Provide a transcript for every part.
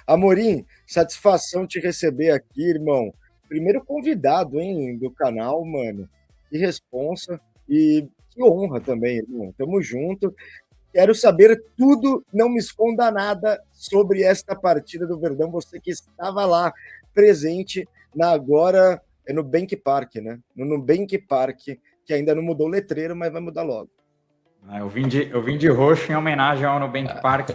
Amorim, satisfação te receber aqui, irmão. Primeiro convidado, hein, do canal, mano. Que responsa e que honra também, irmão. Tamo junto. Quero saber tudo, não me esconda nada sobre esta partida do Verdão. Você que estava lá, presente na agora é no Bank Park, né? No Nubank Park, que ainda não mudou o letreiro, mas vai mudar logo. Eu vim de roxo em homenagem ao Nubank Park,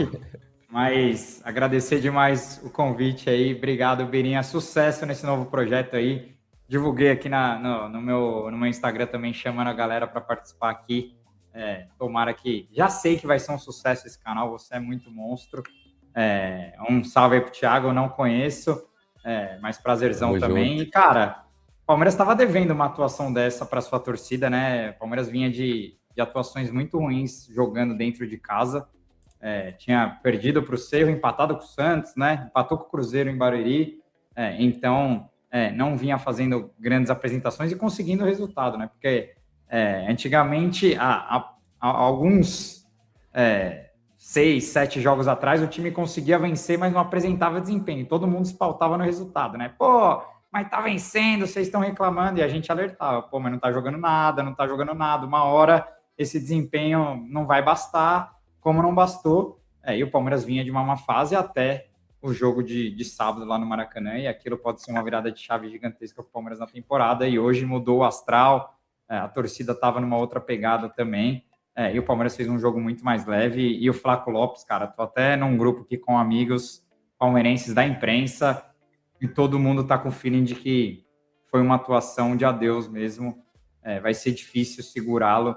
mas agradecer demais o convite aí. Obrigado, Birinha. Sucesso nesse novo projeto aí. Divulguei aqui no meu Instagram também, chamando a galera para participar aqui. Tomara que... Já sei que vai ser um sucesso esse canal, você é muito monstro. Um salve aí pro Thiago, eu não conheço, mas prazerzão Tamo também. junto. E, cara, o Palmeiras estava devendo uma atuação dessa para sua torcida, né? O Palmeiras vinha de atuações muito ruins jogando dentro de casa. Tinha perdido para o Cerro, empatado com o Santos, né? Empatou com o Cruzeiro em Barueri. Então, não vinha fazendo grandes apresentações e conseguindo o resultado, né? Porque antigamente, há alguns 6, 7 jogos atrás, o time conseguia vencer, mas não apresentava desempenho. Todo mundo se pautava no resultado, né? Pô, mas tá vencendo, vocês estão reclamando. E a gente alertava, pô, mas não tá jogando nada, não tá jogando nada. Uma hora esse desempenho não vai bastar, como não bastou. E o Palmeiras vinha de uma má fase até o jogo de sábado lá no Maracanã, e aquilo pode ser uma virada de chave gigantesca para o Palmeiras na temporada, e hoje mudou o astral, a torcida estava numa outra pegada também, e o Palmeiras fez um jogo muito mais leve, e o Flaco Lopes, cara, tô até num grupo aqui com amigos palmeirenses da imprensa, e todo mundo tá com o feeling de que foi uma atuação de adeus mesmo, vai ser difícil segurá-lo.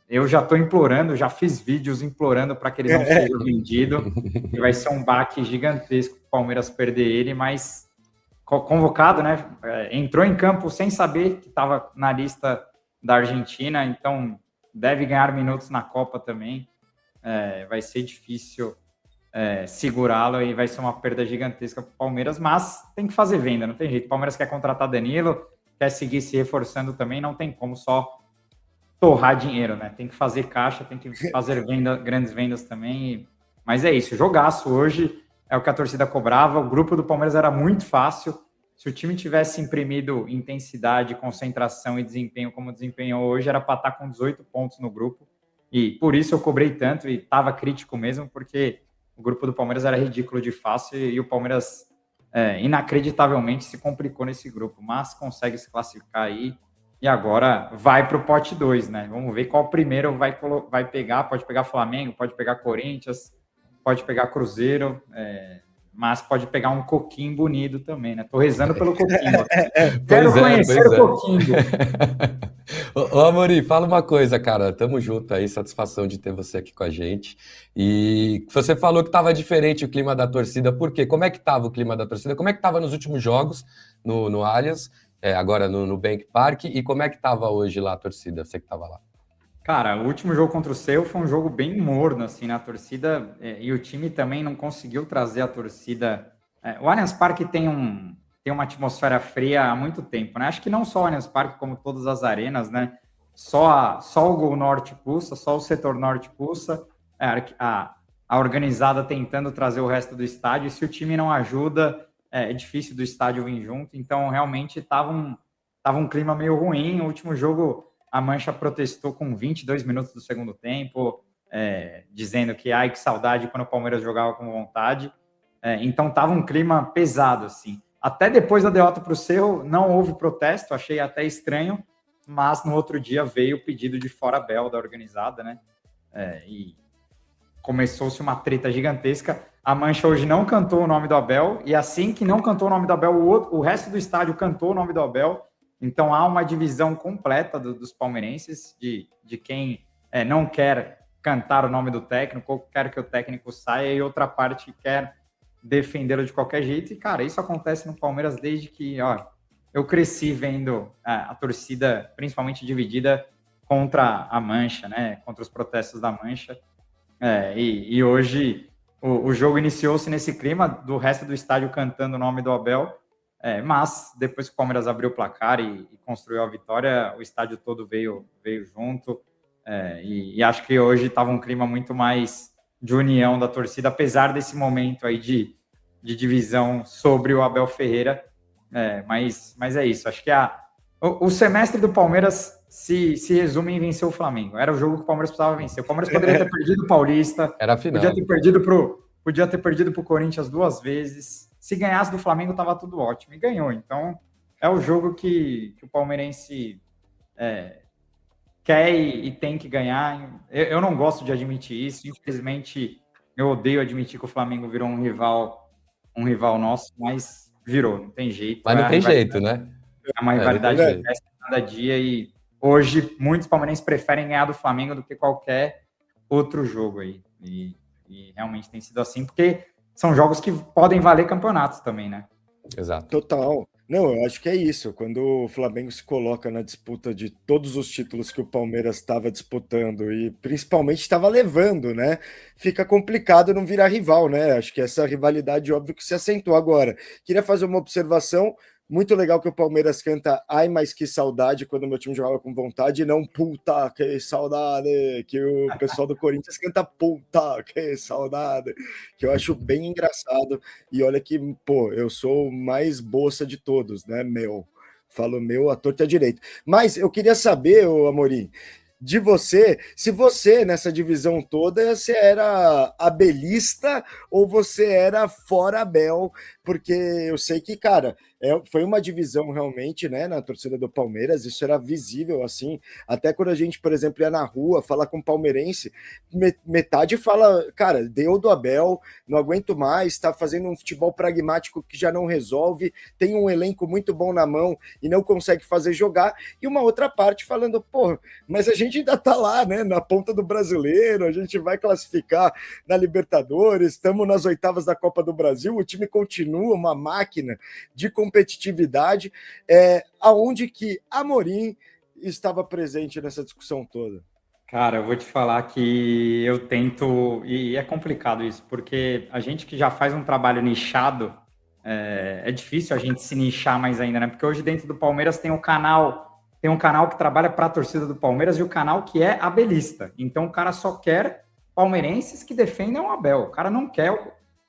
Eu já estou implorando, já fiz vídeos implorando para que ele não seja vendido, e vai ser um baque gigantesco para o Palmeiras perder ele, mas convocado, né? Entrou em campo sem saber que estava na lista da Argentina, então deve ganhar minutos na Copa também. Vai ser difícil segurá-lo e vai ser uma perda gigantesca para o Palmeiras, mas tem que fazer venda, não tem jeito. O Palmeiras quer contratar Danilo, quer seguir se reforçando também, não tem como só torrar dinheiro, né? Tem que fazer caixa, tem que fazer grandes vendas também. Mas é isso, jogaço hoje, é o que a torcida cobrava. O grupo do Palmeiras era muito fácil. Se o time tivesse imprimido intensidade, concentração e desempenho como desempenhou hoje, era para estar com 18 pontos no grupo. E por isso eu cobrei tanto e estava crítico mesmo, porque o grupo do Palmeiras era ridículo de fácil e o Palmeiras inacreditavelmente se complicou nesse grupo, mas consegue se classificar aí. E agora vai para o pote 2, né? Vamos ver qual primeiro vai pegar. Pode pegar Flamengo, pode pegar Corinthians, pode pegar Cruzeiro, mas pode pegar um Coquinho bonito também, né? Tô rezando pelo Coquinho. Quero conhecer o Coquinho. Ô, Amorim, fala uma coisa, cara. Tamo junto aí, satisfação de ter você aqui com a gente. E você falou que tava diferente o clima da torcida. Por quê? Como é que tava o clima da torcida? Como é que tava nos últimos jogos no Allianz? Agora no Bank Park, e como é que estava hoje lá a torcida, você que estava lá? Cara, o último jogo contra o Cerro foi um jogo bem morno, assim, na torcida, e o time também não conseguiu trazer a torcida. O Allianz Parque tem uma atmosfera fria há muito tempo, né? Acho que não só o Allianz Parque, como todas as arenas, né? Só o Gol Norte pulsa, só o setor norte pulsa, a organizada tentando trazer o resto do estádio, e se o time não ajuda, é difícil do estádio vir junto, então realmente estava um clima meio ruim. O último jogo, a Mancha protestou com 22 minutos do segundo tempo, dizendo que ai, que saudade quando o Palmeiras jogava com vontade. Então estava um clima pesado, assim. Até depois da derrota para o Cerro, não houve protesto, achei até estranho, mas no outro dia veio o pedido de fora Abel da organizada, né? E começou-se uma treta gigantesca. A Mancha hoje não cantou o nome do Abel, e assim que não cantou o nome do Abel, o resto do estádio cantou o nome do Abel. Então há uma divisão completa dos palmeirenses, de quem não quer cantar o nome do técnico, ou quer que o técnico saia, e outra parte quer defendê-lo de qualquer jeito. E, cara, isso acontece no Palmeiras desde que eu cresci vendo a torcida principalmente dividida contra a Mancha, né? Contra os protestos da Mancha. E hoje o jogo iniciou-se nesse clima do resto do estádio cantando o nome do Abel, mas depois que o Palmeiras abriu o placar e construiu a vitória, o estádio todo veio junto, e acho que hoje estava um clima muito mais de união da torcida, apesar desse momento aí de de divisão sobre o Abel Ferreira. Mas é isso. Acho que o semestre do Palmeiras se resume em vencer o Flamengo. Era o jogo que o Palmeiras precisava vencer. O Palmeiras poderia ter perdido o Paulista. Era a final. Podia ter perdido pro Corinthians 2 vezes. Se ganhasse do Flamengo, estava tudo ótimo. E ganhou. Então, é o jogo que o palmeirense quer e tem que ganhar. Eu não gosto de admitir isso. Infelizmente, eu odeio admitir que o Flamengo virou um rival nosso, mas virou, não tem jeito. Mas não tem jeito, né? É uma rivalidade que cresce cada dia e hoje muitos palmeirenses preferem ganhar do Flamengo do que qualquer outro jogo aí. E realmente tem sido assim, porque são jogos que podem valer campeonatos também, né? Exato. Total. Não, eu acho que é isso. Quando o Flamengo se coloca na disputa de todos os títulos que o Palmeiras estava disputando e principalmente estava levando, né? Fica complicado não virar rival, né? Acho que essa rivalidade, óbvio, que se acentuou agora. Queria fazer uma observação. Muito legal que o Palmeiras canta "Ai, mas que saudade" quando o meu time jogava com vontade, e não "Puta, que saudade", que o pessoal do Corinthians canta "Puta, que saudade", que eu acho bem engraçado. E olha que, pô, eu sou o mais boça de todos, né, meu? Falo meu à torta e à direita. Mas eu queria saber, ô Amorim, de você, se você, nessa divisão toda, você era abelista ou você era fora Abel, porque eu sei que, cara, foi uma divisão realmente, né, na torcida do Palmeiras, isso era visível, assim, até quando a gente, por exemplo, ia na rua falar com palmeirense, metade fala, cara, deu do Abel, não aguento mais, tá fazendo um futebol pragmático que já não resolve, tem um elenco muito bom na mão e não consegue fazer jogar, e uma outra parte falando, pô, mas a gente ainda tá lá, né, na ponta do Brasileiro, a gente vai classificar na Libertadores, estamos nas oitavas da Copa do Brasil, o time continua uma máquina de competitividade, aonde que Amorim estava presente nessa discussão toda? Cara, eu vou te falar que eu tento, e é complicado isso, porque a gente que já faz um trabalho nichado, é difícil a gente se nichar mais ainda, né? Porque hoje dentro do Palmeiras tem um canal que trabalha para a torcida do Palmeiras e o canal que é abelista. Então o cara só quer palmeirenses que defendam o Abel. O cara não quer.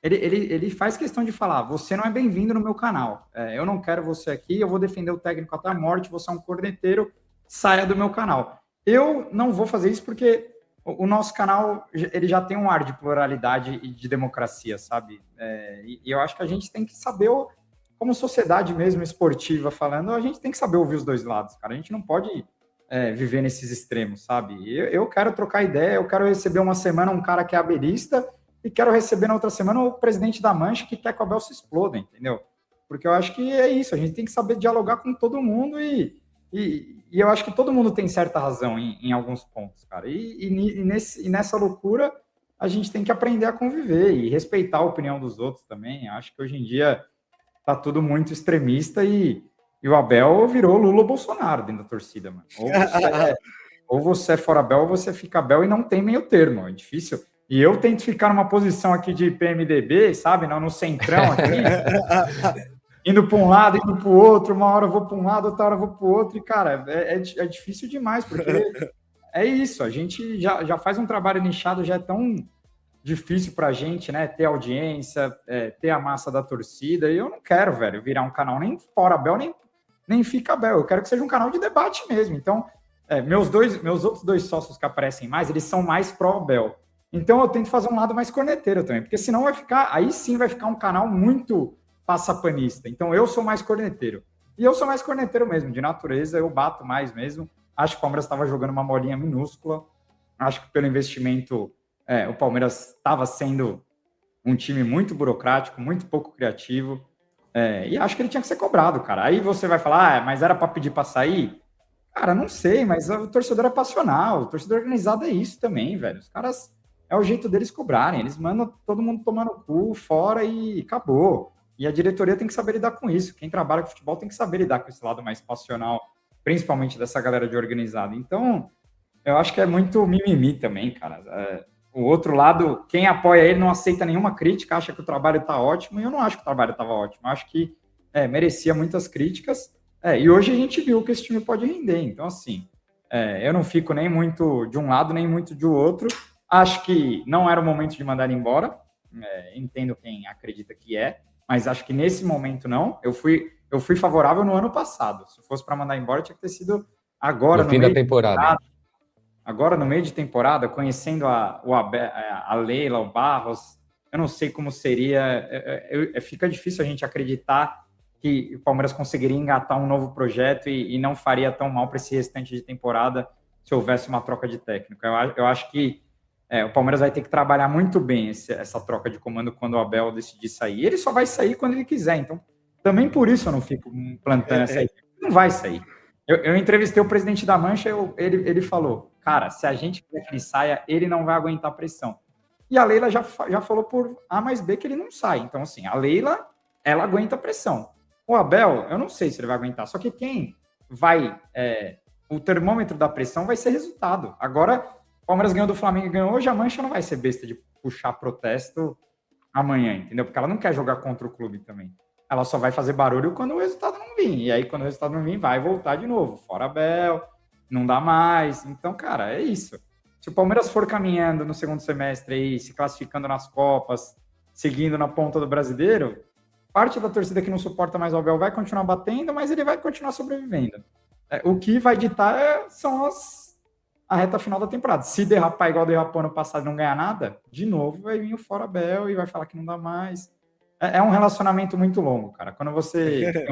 Ele faz questão de falar: você não é bem-vindo no meu canal. Eu não quero você aqui, eu vou defender o técnico até a morte, você é um corneteiro, saia do meu canal. Eu não vou fazer isso porque o nosso canal ele já tem um ar de pluralidade e de democracia, sabe? E eu acho que a gente tem que saber, como sociedade mesmo esportiva falando, a gente tem que saber ouvir os dois lados, cara. A gente não pode viver nesses extremos, sabe? Eu quero trocar ideia, eu quero receber uma semana um cara que é abelista e quero receber na outra semana o presidente da Mancha que quer que o Abel se exploda, entendeu? Porque eu acho que é isso, a gente tem que saber dialogar com todo mundo e eu acho que todo mundo tem certa razão em alguns pontos, cara. E nessa loucura, a gente tem que aprender a conviver e respeitar a opinião dos outros também. Eu acho que hoje em dia tá tudo muito extremista e o Abel virou Lula ou Bolsonaro dentro da torcida, mano. Ou você é fora Abel ou você fica Abel e não tem meio termo, é difícil. E eu tento ficar numa posição aqui de PMDB, sabe? Não, no centrão aqui. Indo para um lado, indo para o outro, uma hora eu vou para um lado, outra hora eu vou para o outro, e, cara, é difícil demais, porque é isso, a gente já faz um trabalho nichado, já é tão difícil para a gente, né, ter audiência, ter a massa da torcida, e eu não quero, velho, virar um canal nem fora Abel, nem fica Abel, eu quero que seja um canal de debate mesmo, então, meus outros dois sócios que aparecem mais, eles são mais pró-Abel, então eu tento fazer um lado mais corneteiro também, porque senão aí sim vai ficar um canal muito passapanista. Então, eu sou mais corneteiro. E eu sou mais corneteiro mesmo, de natureza, eu bato mais mesmo. Acho que o Palmeiras estava jogando uma molinha minúscula. Acho que pelo investimento, o Palmeiras estava sendo um time muito burocrático, muito pouco criativo. E acho que ele tinha que ser cobrado, cara. Aí você vai falar, mas era para pedir para sair? Cara, não sei, mas o torcedor é passional, o torcedor organizado é isso também, velho. Os caras, é o jeito deles cobrarem. Eles mandam todo mundo tomar no cu, fora e acabou. E a diretoria tem que saber lidar com isso. Quem trabalha com futebol tem que saber lidar com esse lado mais passional, principalmente dessa galera de organizado. Então, eu acho que é muito mimimi também, cara. O outro lado, quem apoia ele não aceita nenhuma crítica, acha que o trabalho está ótimo, e eu não acho que o trabalho estava ótimo. Eu acho que merecia muitas críticas. E hoje a gente viu que esse time pode render. Então, assim, eu não fico nem muito de um lado, nem muito do outro. Acho que não era o momento de mandar ele embora. Entendo quem acredita que mas acho que nesse momento não. Eu fui favorável no ano passado. Se fosse para mandar embora, tinha que ter sido agora, no fim da temporada. Agora, no meio de temporada, conhecendo a Leila, o Barros, eu não sei como seria. Fica difícil a gente acreditar que o Palmeiras conseguiria engatar um novo projeto e não faria tão mal para esse restante de temporada se houvesse uma troca de técnico. Eu acho que o Palmeiras vai ter que trabalhar muito bem essa troca de comando quando o Abel decidir sair. Ele só vai sair quando ele quiser, então também por isso eu não fico plantando essa ideia. Não vai sair. Eu entrevistei o presidente da Mancha, ele falou, cara, se a gente quiser que ele saia, ele não vai aguentar a pressão. E a Leila já falou por A mais B que ele não sai. Então, assim, a Leila, ela aguenta a pressão. O Abel, eu não sei se ele vai aguentar, só que quem vai... o termômetro da pressão vai ser resultado. Agora, o Palmeiras ganhou do Flamengo e ganhou hoje, a Mancha não vai ser besta de puxar protesto amanhã, entendeu? Porque ela não quer jogar contra o clube também. Ela só vai fazer barulho quando o resultado não vir. E aí, quando o resultado não vir, vai voltar de novo. Fora Abel, não dá mais. Então, cara, é isso. Se o Palmeiras for caminhando no segundo semestre aí, se classificando nas Copas, seguindo na ponta do Brasileiro, parte da torcida que não suporta mais o Abel vai continuar batendo, mas ele vai continuar sobrevivendo. O que vai ditar são a reta final da temporada. Se derrapar igual derrapou ano passado e não ganhar nada, de novo vai vir o Fora Abel e vai falar que não dá mais. É um relacionamento muito longo, cara. Quando você...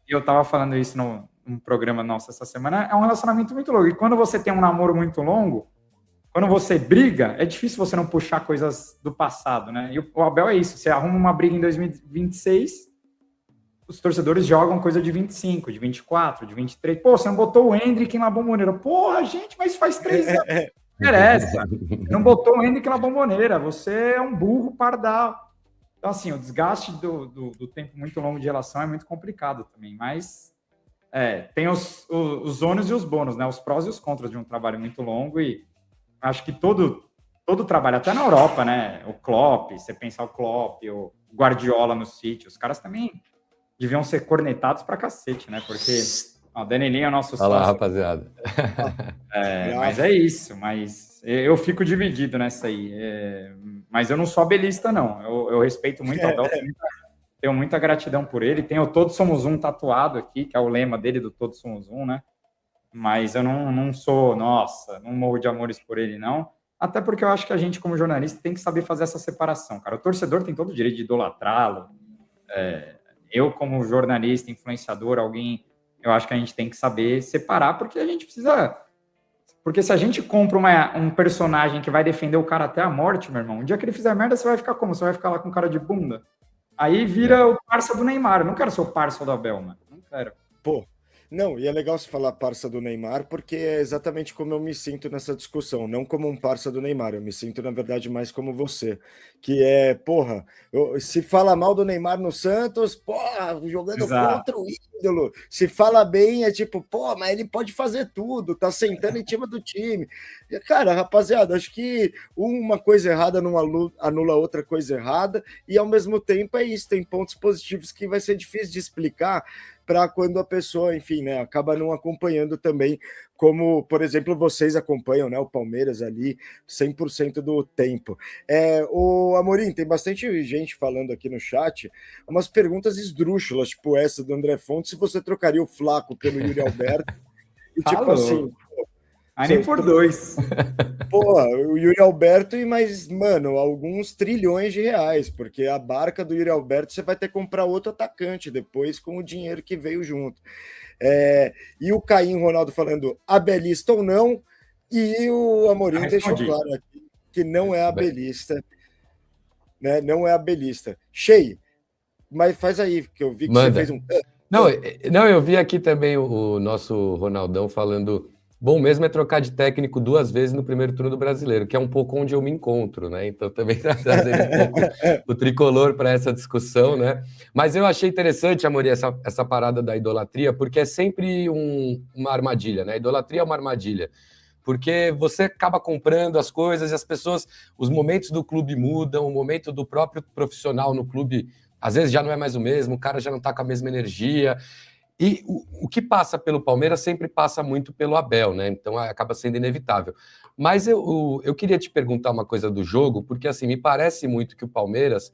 Eu tava falando isso num programa nosso essa semana, é um relacionamento muito longo. E quando você tem um namoro muito longo, quando você briga, é difícil você não puxar coisas do passado, né? E o Abel é isso. Você arruma uma briga em 2026, os torcedores jogam coisa de 25, de 24, de 23. Pô, você não botou o Endrick na Bombonera. Porra, gente, mas faz 3 anos. Não interessa. Não botou o Endrick na Bomboneira. Você é um burro pardal. Então, assim, o desgaste do tempo muito longo de relação é muito complicado também, mas tem os ônus e os bônus, né? Os prós e os contras de um trabalho muito longo e acho que todo trabalho, até na Europa, né? O Klopp, você pensar o Klopp, o Guardiola no City, os caras também deviam ser cornetados pra cacete, né? Porque o Danielinho é o nosso sócio. Olha lá, rapaziada. Mas é isso, mas eu fico dividido nessa aí. Mas eu não sou abelista, não. Eu respeito muito o Abel, tenho muita gratidão por ele. Tenho o Todos Somos Um tatuado aqui, que é o lema dele do Todos Somos Um, né? Mas eu não sou, não morro de amores por ele, não. Até porque eu acho que a gente, como jornalista, tem que saber fazer essa separação, cara. O torcedor tem todo o direito de idolatrá-lo. Eu, como jornalista, influenciador, eu acho que a gente tem que saber separar, porque a gente precisa... Porque se a gente compra um personagem que vai defender o cara até a morte, meu irmão, um dia que ele fizer merda, você vai ficar como? Você vai ficar lá com cara de bunda? Aí vira o parça do Neymar. Eu não quero ser o parça do Abel, mano. Não quero. Pô, não, e é legal você falar parça do Neymar, porque é exatamente como eu me sinto nessa discussão, não como um parça do Neymar, eu me sinto, na verdade, mais como você, que porra, se fala mal do Neymar no Santos, porra, jogando contra o ídolo, se fala bem, é tipo, pô, mas ele pode fazer tudo, tá sentando em cima do time. Cara, rapaziada, acho que uma coisa errada não anula outra coisa errada, e ao mesmo tempo é isso, tem pontos positivos que vai ser difícil de explicar, para quando a pessoa, enfim, né, acaba não acompanhando também, como, por exemplo, vocês acompanham, né, o Palmeiras ali 100% do tempo. O Amorim, tem bastante gente falando aqui no chat, umas perguntas esdrúxulas, tipo essa do André Fontes, se você trocaria o Flaco pelo Yuri Alberto, e tipo assim... nem por 2. Pô, o Yuri Alberto e mais, mano, alguns trilhões de reais, porque a barca do Yuri Alberto você vai ter que comprar outro atacante depois com o dinheiro que veio junto. E o Caim Ronaldo falando abelista ou não, e o Amorim deixou claro aqui que não é abelista, né? Não é abelista. Shei, mas faz aí, que eu vi que você fez um... Não, eu vi aqui também o nosso Ronaldão falando... Bom mesmo é trocar de técnico 2 vezes no primeiro turno do Brasileiro, que é um pouco onde eu me encontro, né? Então também trazendo um pouco o tricolor para essa discussão, né? Mas eu achei interessante, Amorim, essa parada da idolatria, porque é sempre uma armadilha, né? A idolatria é uma armadilha, porque você acaba comprando as coisas e as pessoas, os momentos do clube mudam, o momento do próprio profissional no clube, às vezes já não é mais o mesmo, o cara já não está com a mesma energia. E o que passa pelo Palmeiras sempre passa muito pelo Abel, né? Então acaba sendo inevitável. Mas eu queria te perguntar uma coisa do jogo, porque assim, me parece muito que o Palmeiras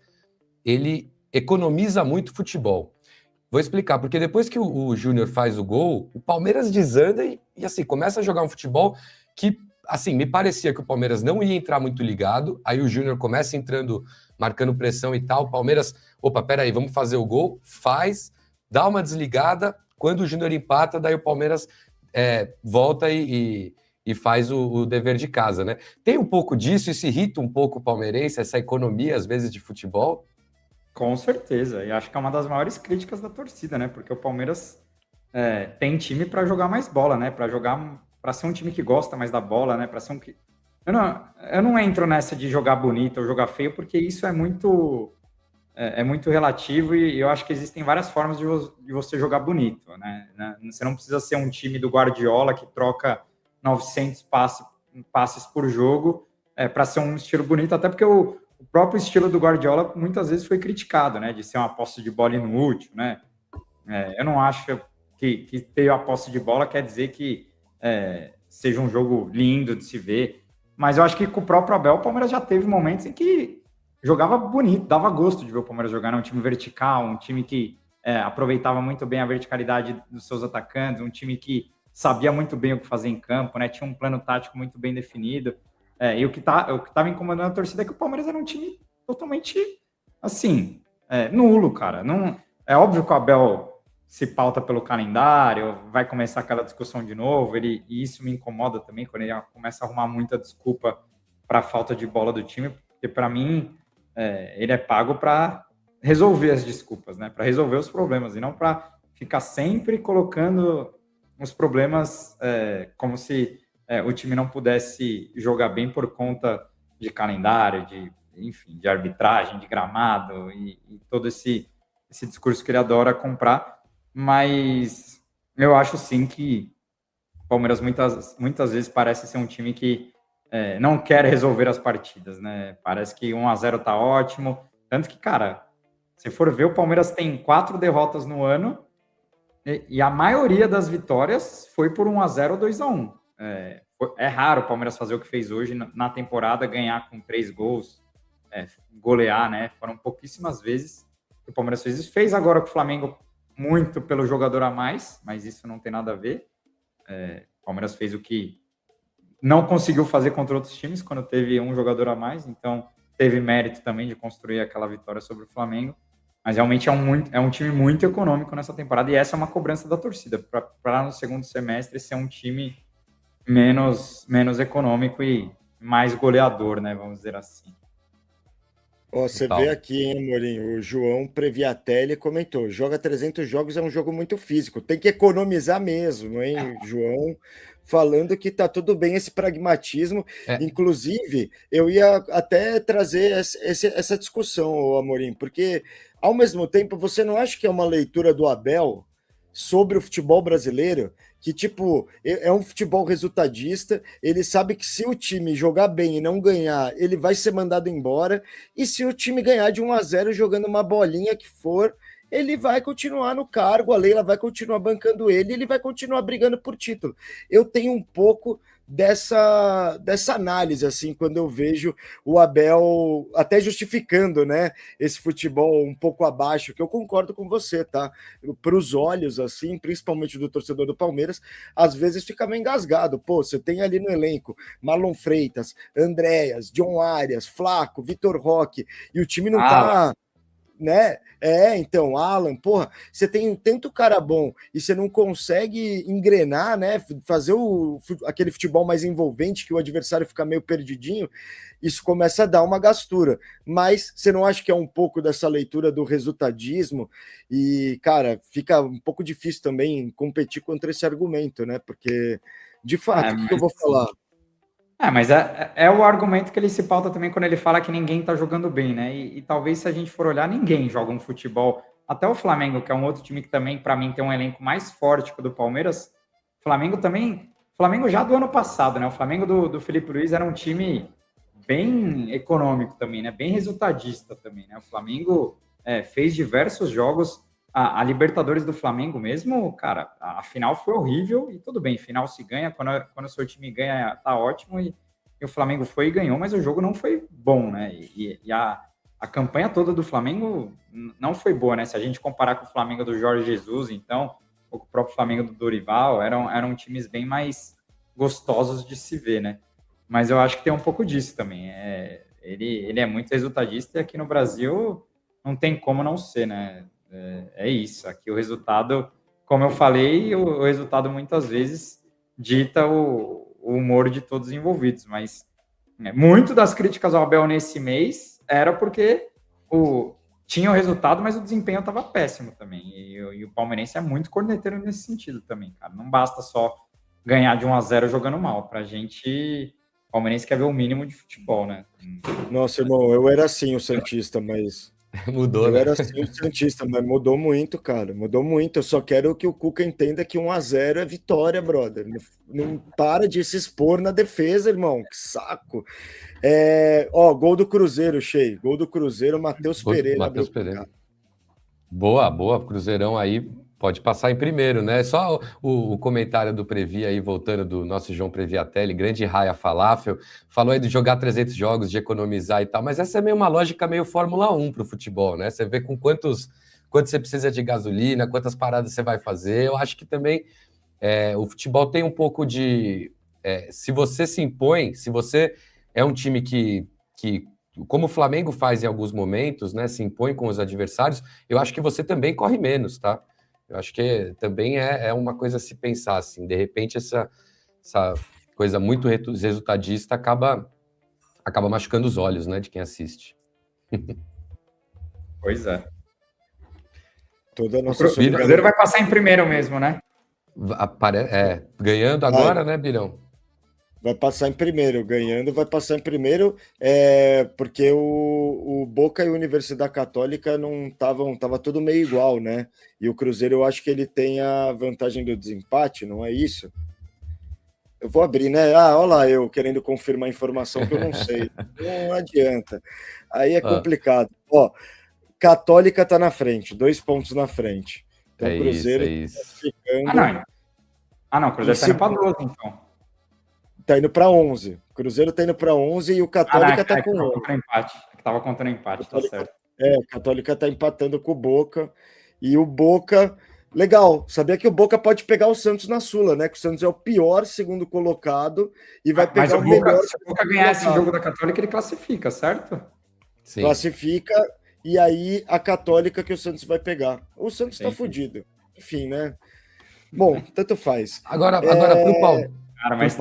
ele economiza muito futebol. Vou explicar, porque depois que o Júnior faz o gol, o Palmeiras desanda e assim, começa a jogar um futebol que, assim, me parecia que o Palmeiras não ia entrar muito ligado, aí o Júnior começa entrando, marcando pressão e tal, o Palmeiras, opa, peraí, vamos fazer o gol, faz, dá uma desligada, quando o Júnior empata, daí o Palmeiras volta e faz o dever de casa, né? Tem um pouco disso, isso irrita um pouco o palmeirense, essa economia, às vezes, de futebol? Com certeza, e acho que é uma das maiores críticas da torcida, né? Porque o Palmeiras tem time para jogar mais bola, né? Para ser um time que gosta mais da bola, né? Para ser um que eu não entro nessa de jogar bonito ou jogar feio, porque isso é muito relativo e eu acho que existem várias formas de você jogar bonito, né? Você não precisa ser um time do Guardiola que troca 900 passes por jogo para ser um estilo bonito, até porque o próprio estilo do Guardiola muitas vezes foi criticado, né? De ser uma posse de bola inútil, né? Eu não acho que ter a posse de bola quer dizer que seja um jogo lindo de se ver, mas eu acho que com o próprio Abel, o Palmeiras já teve momentos em que jogava bonito, dava gosto de ver o Palmeiras jogar, né? Um time vertical, um time que aproveitava muito bem a verticalidade dos seus atacantes, um time que sabia muito bem o que fazer em campo, né? Tinha um plano tático muito bem definido. E o que estava incomodando a torcida é que o Palmeiras era um time totalmente, assim, nulo, cara. Não, é óbvio que o Abel se pauta pelo calendário, vai começar aquela discussão de novo, e isso me incomoda também, quando ele começa a arrumar muita desculpa para a falta de bola do time, porque para mim ele é pago para resolver as desculpas, né? Para resolver os problemas, e não para ficar sempre colocando os problemas como se o time não pudesse jogar bem por conta de calendário, enfim, de arbitragem, de gramado e todo esse discurso que ele adora comprar. Mas eu acho sim que o Palmeiras muitas vezes parece ser um time que não quer resolver as partidas, né? Parece que 1-0 tá ótimo. Tanto que, cara, se for ver, o Palmeiras tem 4 derrotas no ano e a maioria das vitórias foi por 1-0 ou 2-1. É raro o Palmeiras fazer o que fez hoje na temporada, ganhar com 3 gols, golear, né? Foram pouquíssimas vezes que o Palmeiras fez isso. Fez agora com o Flamengo muito pelo jogador a mais, mas isso não tem nada a ver. O Palmeiras fez o que não conseguiu fazer contra outros times quando teve um jogador a mais, então teve mérito também de construir aquela vitória sobre o Flamengo. Mas realmente é um time muito econômico nessa temporada, e essa é uma cobrança da torcida, para no segundo semestre ser um time menos econômico e mais goleador, né? Vamos dizer assim. Você vê aqui, hein, Amorim, o João Previatelli comentou, joga 300 jogos, é um jogo muito físico, tem que economizar mesmo, hein, João, falando que tá tudo bem esse pragmatismo, inclusive, eu ia até trazer essa discussão, Amorim, porque, ao mesmo tempo, você não acha que é uma leitura do Abel sobre o futebol brasileiro, que, tipo, é um futebol resultadista, ele sabe que se o time jogar bem e não ganhar, ele vai ser mandado embora, e se o time ganhar de 1-0 jogando uma bolinha que for, ele vai continuar no cargo, a Leila vai continuar bancando ele, ele vai continuar brigando por título. Eu tenho um pouco dessa análise, assim, quando eu vejo o Abel até justificando, né, esse futebol um pouco abaixo, que eu concordo com você, tá? Para os olhos, assim, principalmente do torcedor do Palmeiras, às vezes fica meio engasgado. Pô, você tem ali no elenco Marlon Freitas, Andréas, John Arias, Flaco, Vitor Roque, e o time não tá... né? Então, Alan, porra, você tem tanto cara bom e você não consegue engrenar, né? Fazer aquele futebol mais envolvente, que o adversário fica meio perdidinho, isso começa a dar uma gastura. Mas você não acha que é um pouco dessa leitura do resultadismo? E, cara, fica um pouco difícil também competir contra esse argumento, né? Porque, de fato, o que eu vou falar? Mas é o argumento que ele se pauta também quando ele fala que ninguém tá jogando bem, né? E talvez, se a gente for olhar, ninguém joga um futebol. Até o Flamengo, que é um outro time que também, para mim, tem um elenco mais forte que o do Palmeiras. Flamengo já do ano passado, né? O Flamengo do Felipe Luiz era um time bem econômico também, né? Bem resultadista também, né? O Flamengo fez diversos jogos a Libertadores do Flamengo mesmo, cara, a final foi horrível e tudo bem, final se ganha, quando o seu time ganha, tá ótimo e o Flamengo foi e ganhou, mas o jogo não foi bom, né? E a campanha toda do Flamengo não foi boa, né? Se a gente comparar com o Flamengo do Jorge Jesus, então, ou com o próprio Flamengo do Dorival, eram times bem mais gostosos de se ver, né? Mas eu acho que tem um pouco disso também. Ele é muito resultadista e aqui no Brasil não tem como não ser, né? É isso. Aqui o resultado, como eu falei, o resultado muitas vezes dita o humor de todos os envolvidos. Mas muito das críticas ao Abel nesse mês era porque tinha o resultado, mas o desempenho estava péssimo também. E o palmeirense é muito corneteiro nesse sentido também, cara. Não basta só ganhar de 1-0 jogando mal. Pra gente, o palmeirense quer ver o mínimo de futebol, né? Nossa, irmão, eu era assim o Santista, mas... Mudou, Eu né? era assim o Santista, mas mudou muito, cara. Mudou muito. Eu só quero que o Cuca entenda que 1-0 é vitória, brother. Não para de se expor na defesa, irmão. Que saco. Gol do Cruzeiro, Shea. Gol do Cruzeiro, Matheus Pereira. Matheus Pereira. Boa, Cruzeirão aí pode passar em primeiro, né? Só o comentário do Previ aí, voltando do nosso João Previatelli, grande raia falafel, falou aí de jogar 300 jogos, de economizar e tal, mas essa é meio uma lógica meio Fórmula 1 para o futebol, né? Você vê com quanto você precisa de gasolina, quantas paradas você vai fazer. Eu acho que também o futebol tem um pouco de... se você se impõe, se você é um time que como o Flamengo faz em alguns momentos, né, se impõe com os adversários, eu acho que você também corre menos, tá? Eu acho que também é uma coisa a se pensar, assim, de repente essa coisa muito resultadista acaba machucando os olhos, né, de quem assiste. Pois é. Toda a nossa O Cruzeiro vai passar em primeiro mesmo, né? Ganhando agora, né, Birão? Vai passar em primeiro, ganhando, vai passar em primeiro, porque o Boca e a Universidade Católica não tava tudo meio igual, né? E o Cruzeiro, eu acho que ele tem a vantagem do desempate, não é isso? Eu vou abrir, né? Olha lá, eu querendo confirmar a informação que eu não sei. Não adianta. Aí é complicado. Católica tá na frente, 2 pontos na frente. Então o Cruzeiro isso. Tá ficando... não, o Cruzeiro tá indo para 12, então. Tá indo para 11. O Cruzeiro tá indo para 11 e o Católica tá com 11. Tava contando empate, tá certo. O Católica tá empatando com o Boca. E o Boca... Legal, sabia que o Boca pode pegar o Santos na Sula, né? Que o Santos é o pior segundo colocado e vai pegar o melhor... Se o Boca ganhar esse jogo da Católica, ele classifica, certo? Sim. Classifica, e aí a Católica que o Santos vai pegar. O Santos tá fudido. Enfim, né? Bom, tanto faz. Agora pro Paulo. Cara, mas